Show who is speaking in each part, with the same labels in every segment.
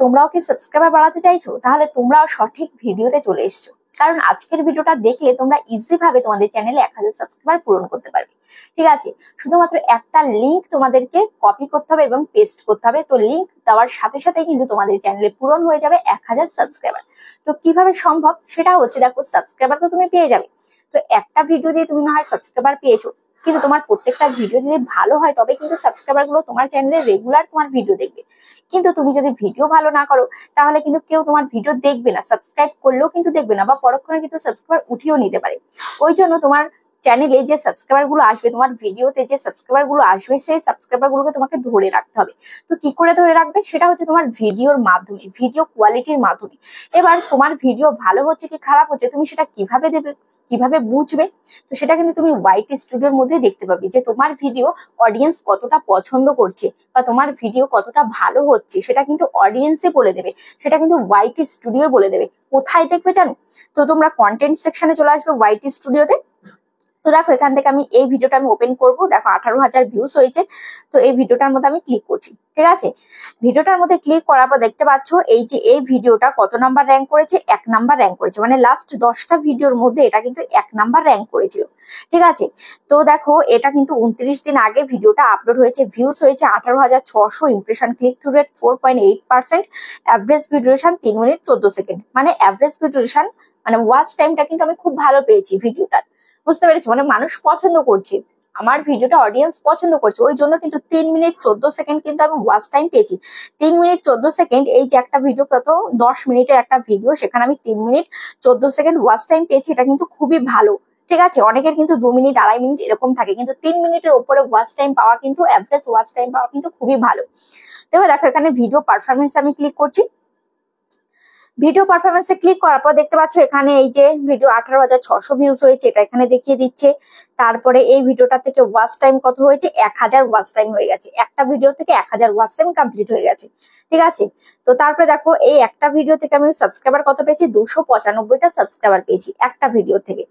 Speaker 1: তোমরাও কি সাবস্ক্রাইবার বাড়াতে চাইছো? তাহলে তোমরাও সঠিক ভিডিওতে চলে এসছো, কারণ আজকের ভিডিওটা দেখলে তোমরা ইজি ভাবে তোমাদের চ্যানেলে 1000 সাবস্ক্রাইবার পূরণ করতে পারবে। ঠিক আছে, শুধুমাত্র একটা লিংক তোমাদেরকে কপি করতে হবে এবং পেস্ট করতে হবে। তো লিংক দেওয়ার সাথে সাথে কিন্তু তোমাদের চ্যানেলে পূরণ হয়ে যাবে 1000 সাবস্ক্রাইবার। তো কিভাবে সম্ভব সেটা হচ্ছে, দেখো সাবস্ক্রাইবার তো তুমি পেয়ে যাবে। তো একটা ভিডিও দিয়ে তুমি না হয় সাবস্ক্রাইবার পেয়েছো, কিন্তু তোমার প্রত্যেকটা ভিডিও যদি ভালো হয় তবে কিন্তু সাবস্ক্রাইবার গুলো তোমার চ্যানেলে রেগুলার তোমার ভিডিও দেখবে। কিন্তু তুমি যদি ভিডিও ভালো না করো তাহলে কিন্তু কেউ তোমার ভিডিও দেখবে না, সাবস্ক্রাইব করলেও কিন্তু দেখবে না, বা পরক্ষণে কিন্তু সাবস্ক্রাইবার উঠিয়েও নিতে পারে। ওই জন্য তোমার চ্যানেলে যে সাবস্ক্রাইবার গুলো আসবে, তোমার ভিডিওতে যে সাবস্ক্রাইবার গুলো আসবে, সেই সাবস্ক্রাইবার গুলোকে তোমাকে ধরে রাখতে হবে। তো কি করে ধরে রাখবে? সেটা হচ্ছে তোমার ভিডিওর মাধ্যমে, ভিডিও কোয়ালিটির মাধ্যমে। এবার তোমার ভিডিও ভালো হচ্ছে কি খারাপ হচ্ছে তুমি সেটা কিভাবে দেবে, কিভাবে বুঝবে? তো সেটা কিন্তু তুমি ওয়াইটি স্টুডিওর মধ্যে দেখতে পাবে যে তোমার ভিডিও অডিয়েন্স কতটা পছন্দ করছে বা তোমার ভিডিও কতটা ভালো হচ্ছে, সেটা কিন্তু অডিয়েন্সে বলে দেবে, সেটা কিন্তু ওয়াইটি স্টুডিও বলে দেবে। কোথায় দেখবে জানো? তো তোমরা কন্টেন্ট সেকশনে চলে আসবে ওয়াইটি স্টুডিওতে। তো দেখো এখান থেকে আমি এই ভিডিওটা আমি ওপেন করব, দেখো 18,000 ভিউজ হয়েছে। তো এই ভিডিওটার মধ্যে আমি ক্লিক করছি। ঠিক আছে, ভিডিওটার মধ্যে ক্লিক করার পর দেখতে পাচ্ছ এই যে এই ভিডিওটা কত নাম্বার র্যাঙ্ক করেছে, 1 নাম্বার র্যাঙ্ক করেছে। মানে লাস্ট 10টা ভিডিওর মধ্যে এটা কিন্তু 1 নাম্বার র্যাঙ্ক করেছিল। ঠিক আছে, তো দেখো এটা কিন্তু 29 দিন আগে ভিডিওটা আপলোড হয়েছে। ভিউজ হয়েছে 18,600, impression click through rate 4.8%, average video duration 3 minute 14 second. মানে অ্যাভারেজ ভিডিও ডিউরেশন মানে ওয়াচ টাইমটা কিন্তু আমি খুব ভালো পেয়েছি ভিডিওটার। বুঝতে পেরেছো? মানে মানুষ পছন্দ করছে, আমার ভিডিওটা অডিয়েন্স পছন্দ করছে, ওই জন্য কিন্তু 3 মিনিট 14 সেকেন্ড কিন্তু আমি ওয়াচ টাইম পেয়েছি। 3 মিনিট 14 সেকেন্ড, এই যে একটা ভিডিও কত 10 মিনিটের একটা ভিডিও, সেখানে আমি 3 মিনিট 14 সেকেন্ড ওয়াচ টাইম পেয়েছি। এটা কিন্তু খুবই ভালো। ঠিক আছে, অনেকের কিন্তু 2 মিনিট 2.5 মিনিট এরকম থাকে, কিন্তু 3 মিনিটের উপরে ওয়াচ টাইম পাওয়া কিন্তু, অ্যাভারেজ ওয়াচ টাইম পাওয়া কিন্তু খুবই ভালো। তো এবার দেখো এখানে ভিডিও পারফরমেন্স আমি ক্লিক করছি। ভিডিও পারফরমেন্সে ক্লিক করার পর দেখতে পাচ্ছ এখানে এই যে ভিডিও 18,600 ভিউজ হয়েছে, এটা এখানে দেখিয়ে দিচ্ছে। তারপরে এই ভিডিওটা থেকে ওয়াচ টাইম কত হয়েছে, 1000 ওয়াচ টাইম হয়ে গেছে। একটা ভিডিও থেকে 1000 ওয়াচ টাইম কমপ্লিট হয়ে গেছে। ঠিক আছে, তো তারপরে দেখো এই একটা ভিডিও থেকে আমি সাবস্ক্রাইবার কত পেয়েছি, 295টা সাবস্ক্রাইবার পেয়েছি একটা ভিডিও থেকে।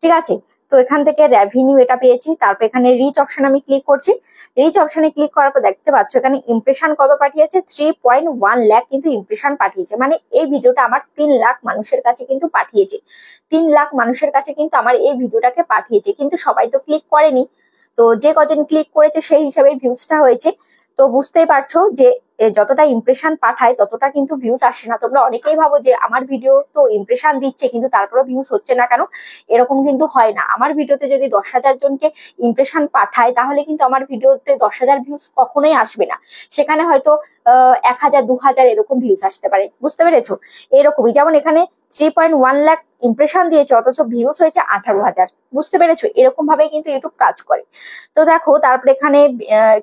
Speaker 1: ঠিক আছে, তো এখান থেকে রেভিনিউ এটা পেয়েছি। তারপর এখানে রিচ অপশন আমি ক্লিক করছি। রিচ অপশনে ক্লিক করার পর দেখতে পাচ্ছ এখানে ইমপ্রেশন কত পাঠিয়েছে, 3.1 লাখ কিন্তু ইমপ্রেশন পাঠিয়েছে। মানে এই ভিডিওটা আমার 3 লাখ মানুষের কাছে কিন্তু পাঠিয়েছে। 3 লাখ মানুষের কাছে কিন্তু আমার এই ভিডিওটাকে পাঠিয়েছে, কিন্তু সবাই তো ক্লিক করেনি। তো যে কজন ক্লিক করেছে সেই হিসাবে ভিউজটা হয়েছে। তো বুঝতেই পারছো যে যতটা ইমপ্রেশন পাঠায় ততটা কিন্তু ভিউজ আসে না। তোমরা অনেকেই ভাবো যে আমার ভিডিও তো ইমপ্রেশন দিচ্ছে কিন্তু তারপরে ভিউজ হচ্ছে না কেন? এরকম কিন্তু হয় না। আমার ভিডিওতে যদি 10,000 জনকে ইমপ্রেশন পাঠায় তাহলে কিন্তু আমার ভিডিওতে 10,000 ভিউজ কখনোই আসবে না। সেখানে হয়তো 1000 2000 এরকম ভিউজ আসতে পারে। বুঝতে পেরেছো? এরকমই যেমন এখানে 3.1 লাখ ইমপ্রেশন দিয়েছে অথচ ভিউজ হয়েছে 18,000। বুঝতে পেরেছো? এরকম ভাবে কিন্তু ইউটিউব কাজ করে। তো দেখো তারপরে এখানে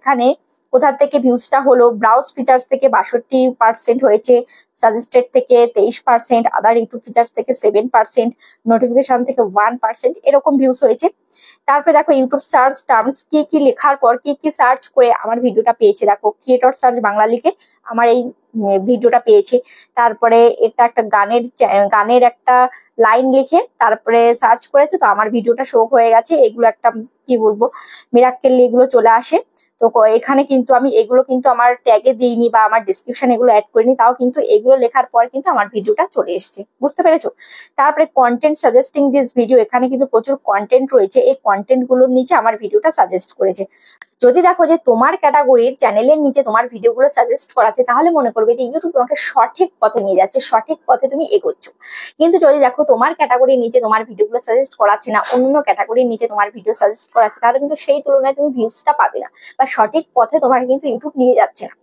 Speaker 1: এখানে কোথা থেকে ভিউজটা হলো, ব্রাউজ ফিচার্স থেকে 62% হয়েছে, সাজেস্টেড থেকে 23%, আদার ইউটিউব ফিচার্স থেকে 7%, নোটিফিকেশন থেকে 1%, এরকম ভিউজ হয়েছে। তারপরে দেখো ইউটিউব সার্চ টার্মস কি কি লেখার পর কি কি সার্চ করে আমার ভিডিওটা পেয়েছে। দেখো ক্রিয়েটর সার্চ বাংলা লিখে আমার এই ভিডিওটা পেয়েছে। তারপরে এটা একটা গানের একটা লাইন লিখে তারপরে সার্চ করেছে, তো আমার ভিডিওটা শো হয়ে গেছে। এগুলো একটা কি বলবো মিরাক্কেল, এগুলো চলে আসে। তো এখানে কিন্তু আমি এগুলো কিন্তু আমার ট্যাগে দিইনি বা আমার ডিসক্রিপশন এগুলো অ্যাড করিনি, তাও কিন্তু এগুলো লেখার পর কিন্তু আমার ভিডিওটা চলে এসেছে। বুঝতে পেরেছো? তারপরে কন্টেন্ট সাজেস্টিং দিস ভিডিও, এখানে কিন্তু প্রচুর কন্টেন্ট রয়েছে, এই কন্টেন্ট গুলোর নিচে আমার ভিডিওটা সাজেস্ট করেছে। যদি দেখো যে তোমার ক্যাটাগরির চ্যানেলের নিচে তোমার ভিডিওগুলো সাজেস্ট করাচ্ছে তাহলে মনে করবে যে ইউটিউব তোমাকে সঠিক পথে নিয়ে যাচ্ছে, সঠিক পথে তুমি এগোচ্ছ। কিন্তু যদি দেখো তোমার ক্যাটাগরির নিচে তোমার ভিডিওগুলো সাজেস্ট করাচ্ছে না, অন্য ক্যাটাগরির নিচে তোমার ভিডিও সাজেস্ট করাচ্ছে, তাহলে কিন্তু সেই তুলনায় তুমি ভিউজটা পাবে না বা সঠিক পথে তোমাকে কিন্তু ইউটিউব নিয়ে যাচ্ছে না।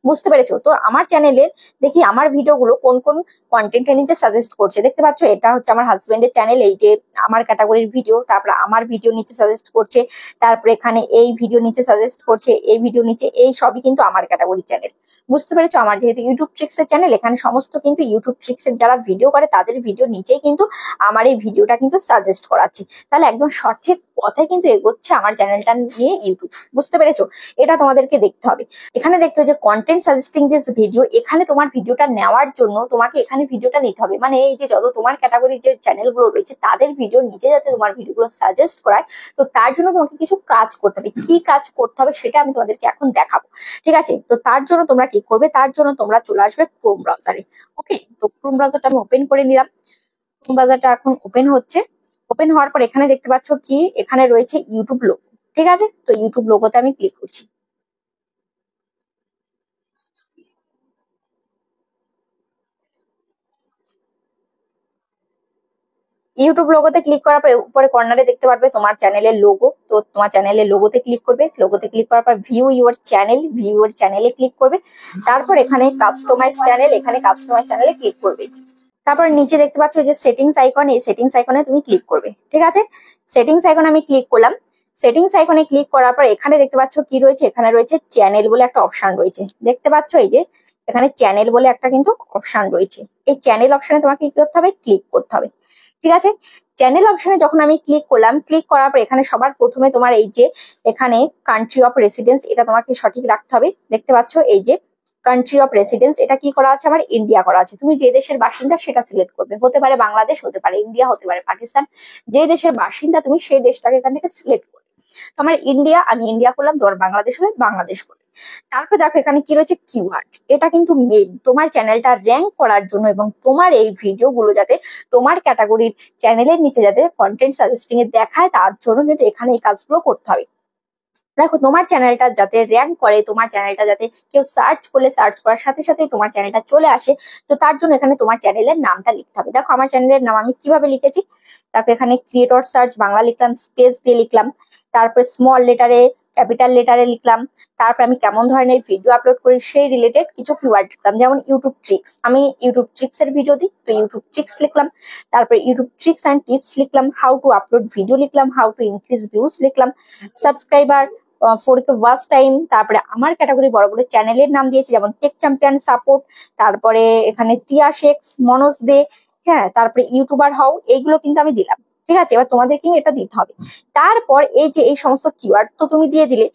Speaker 1: বুঝতে পেরেছো? তো আমার চ্যানেলের দেখি আমার ভিডিওগুলো কোন কোন কন্টেন্টের নিচে সাজেস্ট করছে। দেখতে পাচ্ছ এটা হচ্ছে আমার হাজবেন্ডের চ্যানেল, এই যে আমার ক্যাটাগরির ভিডিও, তারপর আমার ভিডিও নিচে সাজেস্ট করছে, তারপরে এখানে এই ভিডিও নিচে সাজেস্ট করছে, এই ভিডিও নিচে, এই সবই কিন্তু আমার ক্যাটাগরির চ্যানেল। বুঝতে পেরেছো? আমার যেহেতু ইউটিউব ট্রিক্সের চ্যানেল, এখানে সমস্ত কিন্তু ইউটিউব ট্রিক্সের যারা ভিডিও করে তাদের ভিডিও নিচেই কিন্তু আমার এই ভিডিওটা কিন্তু সাজেস্ট করাচ্ছে। তাহলে একদম সঠিক পথে কিন্তু এগোচ্ছে আমার চ্যানেলটা নিয়ে ইউটিউব। বুঝতে পেরেছো? এটা তোমাদেরকে দেখতে হবে। এখানে দেখতে হবে যে content content suggesting this video, এখানে তোমার ভিডিওটা নেওয়ার জন্য তোমাকে এখানে ভিডিওটা নিতে হবে, মানে এই যে যত তোমার ক্যাটাগরির যে চ্যানেলগুলো রয়েছে তাদের ভিডিও নিচে যাতে তোমার ভিডিওগুলো সাজেস্ট করায়, তো তার জন্য তোমাকে কিছু কাজ করতে হবে। কি কাজ করতে হবে সেটা আমি তোমাদেরকে এখন দেখাবো, ঠিক আছে? তো তার জন্য তোমরা কি করবে, তার জন্য তোমরা চলে আসবে ক্রোম ব্রাউজারে। ওকে, তো ক্রোম ব্রাউজারটা আমি ওপেন করে নিলাম। ক্রোম ব্রাউজারটা এখন ওপেন হচ্ছে। ওপেন হওয়ার পর এখানে দেখতে পাচ্ছ কি, এখানে রয়েছে ইউটিউব লোগো, ঠিক আছে? তো ইউটিউব লোগোতে আমি ক্লিক করছি। ইউটিউব লোগোতে ক্লিক করার পর উপরে কর্নারে দেখতে পারবে তোমার চ্যানেলের লোগো, তো তোমার চ্যানেলের লোগোতে ক্লিক করবে। লোগোতে ক্লিক করার পর view your channel, view your চ্যানেলে ক্লিক করবে। তারপর এখানে কাস্টমাইজ চ্যানেল, এখানে কাস্টমাইজ চ্যানেলে ক্লিক করবে। তারপর নিচে দেখতে পাচ্ছ যে সেটিংস আইকন, এই সেটিংস আইকনে তুমি ক্লিক করবে, ঠিক আছে? সেটিংস আইকনে আমি ক্লিক করলাম। সেটিংস আইকনে ক্লিক করার পর এখানে দেখতে পাচ্ছ কি রয়েছে, এখানে রয়েছে চ্যানেল বলে একটা অপশন রয়েছে, দেখতে পাচ্ছ এই যে এখানে চ্যানেল বলে একটা কিন্তু অপশন রয়েছে। এই চ্যানেল অপশনে তোমাকে কি করতে হবে, ক্লিক করতে হবে, ঠিক আছে? চ্যানেল অপশনে যখন আমি ক্লিক করলাম, ক্লিক করার পর এখানে সবার প্রথমে তোমার এই যে এখানে কান্ট্রি অফ রেসিডেন্স, এটা তোমাকে সঠিক রাখতে হবে। দেখতে পাচ্ছ এই যে কান্ট্রি অফ রেসিডেন্স, এটা কি করা আছে, আমার ইন্ডিয়া করা আছে। তুমি যে দেশের বাসিন্দা সেটা সিলেক্ট করবে, হতে পারে বাংলাদেশ, হতে পারে ইন্ডিয়া, হতে পারে পাকিস্তান। যে দেশের বাসিন্দা তুমি সেই দেশটাকে এখান থেকে সিলেক্ট করবে। তো আমার ইন্ডিয়া, আমি ইন্ডিয়া করলাম। তোমার বাংলাদেশ হলে বাংলাদেশ করবে। তারপর দেখো এখানে কি রয়েছে, কিওয়ার্ড। এটা কিন্তু মেইন তোমার চ্যানেলটা র্যাঙ্ক করার জন্য এবং তোমার এই ভিডিওগুলো যাতে তোমার ক্যাটাগরির চ্যানেলের নিচে যাতে কন্টেন্ট সাজেস্টিং এ দেখায়, তার জন্য কিন্তু এখানে এই কাজগুলো করতে হবে। দেখো তোমার চ্যানেলটা যাতে র্যাঙ্ক করে, তোমার চ্যানেলটা যাতে কেউ সার্চ করলে সার্চ করার সাথে সাথেই তোমার চ্যানেলটা চলে আসে, তো তার জন্য এখানে তোমার চ্যানেলের নামটা লিখতে হবে। দেখো আমার চ্যানেলের নাম আমি কিভাবে লিখেছি, তারপর এখানে ক্রিয়েটর সার্চ বাংলা লিখলাম, স্পেস দিয়ে লিখলাম, তারপর স্মল লেটারে ক্যাপিটাল লেটারে লিখলাম, তারপর আমি কেমন ধরনের ভিডিও আপলোড করি সেই রিলেটেড কিছু কিওয়ার্ড লিখলাম, যেমন ইউটিউব ট্রিক্স, আমি ইউটিউব ট্রিক্স এর ভিডিও দিই তো ইউটিউব ট্রিক্স লিখলাম। তারপর ইউটিউব ট্রিক্স অ্যান্ড টিপস লিখলাম, হাউ টু আপলোড ভিডিও লিখলাম, হাউ টু ইনক্রিজ ভিউজ লিখলাম, সাবস্ক্রাইবার ফোর কে ওয়াচ টাইম, তারপরে আমার ক্যাটাগরি বড় বড় চ্যানেলের নাম দিয়েছি, যেমন টেক চ্যাম্পিয়ন সাপোর্ট, তারপরে এখানে তিয়া শেখস, মনোজ দে, হ্যাঁ, তারপরে ইউটিউবার হও, এইগুলো কিন্তু আমি দিলাম, ঠিক আছে? এবার তোমাদের কিন্তু এটা দিতে হবে। তারপর এই যে এই সমস্ত কিওয়ার্ড তো তুমি দিয়ে দিলে,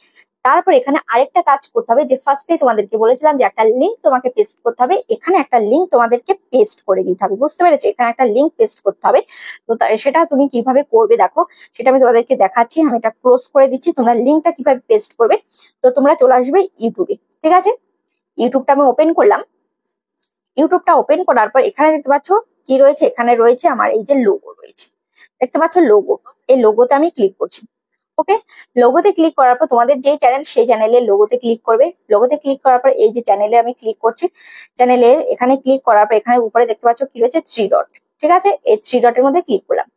Speaker 1: তারপর এখানে আরেকটা কাজ করতে হবে, যে ফার্স্টে তোমাদেরকে বলেছিলাম যে একটা লিঙ্ক তোমাকে পেস্ট করতে হবে, এখানে একটা লিঙ্ক তোমাদেরকে পেস্ট করে দিতে হবে, বুঝতে পেরেছো? এখানে একটা লিঙ্ক পেস্ট করতে হবে। তো সেটা তুমি কিভাবে করবে দেখো, সেটা আমি তোমাদেরকে দেখাচ্ছি। আমি এটা ক্লোজ করে দিচ্ছি। তোমরা লিঙ্কটা কিভাবে পেস্ট করবে, তো তোমরা চলে আসবে ইউটিউবে, ঠিক আছে? ইউটিউবটা আমি ওপেন করলাম। ইউটিউবটা ওপেন করার পর এখানে দেখতে পাচ্ছ কি রয়েছে, এখানে রয়েছে আমার এই যে লোগো রয়েছে, দেখতে পাচ্ছ লোগো, এই লোগোতে আমি ক্লিক করছি। ওকে, লোগোতে ক্লিক করার পর তোমাদের যে চ্যানেল সেই চ্যানেলের লোগোতে ক্লিক করবে। লোগোতে ক্লিক করার পর এই যে চ্যানেলে আমি ক্লিক করছি, চ্যানেলে এখানে ক্লিক করার পর এখানে উপরে দেখতে পাচ্ছ কি রয়েছে, 3 ডট, ঠিক আছে? এই 3 ডটের মধ্যে ক্লিক করলাম।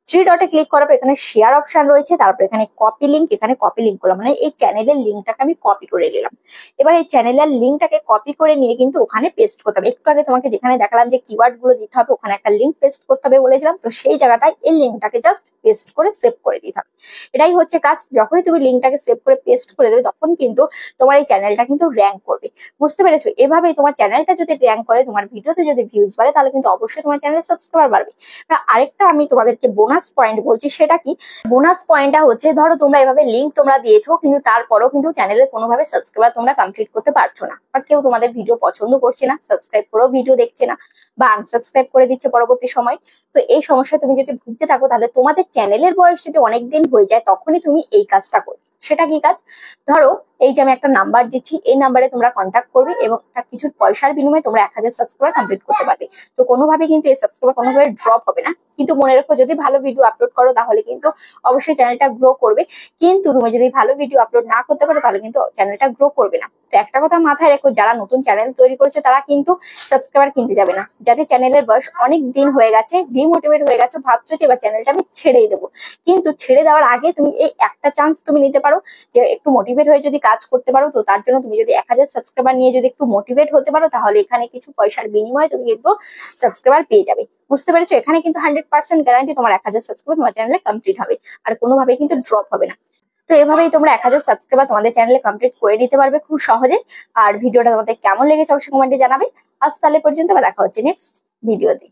Speaker 1: 3 ডটে ক্লিক করার পর এখানে শেয়ার অপশন রয়েছে, তারপর এখানে কপি লিঙ্ক, এখানে কপি লিঙ্ক করলাম, মানে এই চ্যানেলের লিঙ্কটাকে আমি কপি করে নিলাম। এবার এই চ্যানেলের লিঙ্কটাকে কপি করে নিয়ে কিন্তু ওখানে পেস্ট করতে হবে। একটু আগে তোমাকে যেখানে দেখালাম যে কিওয়ার্ড গুলো দিতে হবে, ওখানে একটা লিঙ্ক পেস্ট করতে হবে বলেছিলাম, তো সেই জায়গাটায় এই লিঙ্কটাকে জাস্ট পেস্ট করে সেভ করে দিতে হবে। এটাই হচ্ছে কাজ। যখনই তুমি লিঙ্কটাকে সেভ করে পেস্ট করে দেবে, তখন কিন্তু তোমার এই চ্যানেলটা কিন্তু র্যাঙ্ক করবে, বুঝতে পেরেছো? এভাবেই তোমার চ্যানেলটা যদি র্যাঙ্ক করে, তোমার ভিডিওতে যদি ভিউজ বাড়ে, তাহলে কিন্তু অবশ্যই তোমার চ্যানেলের সাবস্ক্রাইবার বাড়বে। আরেকটা আমি তোমাদেরকে বোনাস পয়েন্ট বলছি, সেটা কি? বোনাস পয়েন্টটা হচ্ছে, ধরো তোমরা এভাবে লিঙ্ক তোমরা দিয়েছো, কিন্তু তারপরও কিন্তু চ্যানেলের কোনোভাবে সাবস্ক্রাইবার তোমরা কমপ্লিট করতে পারছো না, বা কেউ তোমাদের ভিডিও পছন্দ করছে না, সাবস্ক্রাইব করেও ভিডিও দেখছে না, বা আনসাবস্ক্রাইব করে দিচ্ছে পরবর্তী সময়। তো এই সমস্যায় তুমি যদি ভুগতে থাকো, তাহলে তোমাদের চ্যানেলের বয়স যদি অনেকদিন হয়ে যায়, তখনই তুমি এই কাজটা করবে। সেটা কি কাজ? ধরো এই যে আমি একটা নাম্বার দিচ্ছি, এই নাম্বারে তোমরা কন্ট্যাক্ট করবে এবং কিছু পয়সার বিনিময়ে তোমরা 1000 সাবস্ক্রাইবার কমপ্লিট করতে পারবে। তো কোনোভাবে কিন্তু এই সাবস্ক্রাইবার কোনোভাবে ড্রপ হবে না, কিন্তু মনে রেখো যদি ভালো ভিডিও আপলোড করো তাহলে কিন্তু অবশ্যই চ্যানেলটা গ্রো করবে। কিন্তু তুমি যদি ভালো ভিডিও আপলোড না করতে পারো, তাহলে কিন্তু চ্যানেলটা গ্রো করবে না। তো একটা কথা মাথায় রেখো, যারা নতুন চ্যানেল তৈরি করেছে তারা কিন্তু সাবস্ক্রাইবার কিনতে যাবে না। যাদের চ্যানেলের বয়স অনেক দিন হয়ে গেছে, ডিমোটিভেট হয়ে গেছে, ভাবছো যে এবার চ্যানেলটা আমি ছেড়েই দেবো, কিন্তু ছেড়ে দেওয়ার আগে তুমি এই একটা চান্স তুমি নিতে পারো, যে একটু মোটিভেট হয়ে যদি কাজ করতে পারো। তো তার জন্য তুমি যদি 1000 সাবস্ক্রাইবার নিয়ে যদি একটু মোটিভেট হতে পারো, তাহলে এখানে কিছু পয়সার বিনিময়ে তুমি কিন্তু সাবস্ক্রাইবার পেয়ে যাবে, বুঝতে পেরেছো? এখানে কিন্তু 100% গ্যারান্টি তোমার 1000 সাবস্ক্রাইবার তোমার চ্যানেলে কমপ্লিট হবে, আর কোনোভাবে কিন্তু ড্রপ হবে না। তো এভাবেই তোমরা 1000 সাবস্ক্রাইবার তোমাদের চ্যানেলে কমপ্লিট করে নিতে পারবে খুব সহজে। আর ভিডিওটা তোমাদের কেমন লেগেছে অবশ্যই কমেন্টে জানাবে। আজ তাহলে পর্যন্ত, দেখা হচ্ছে নেক্সট ভিডিওতে।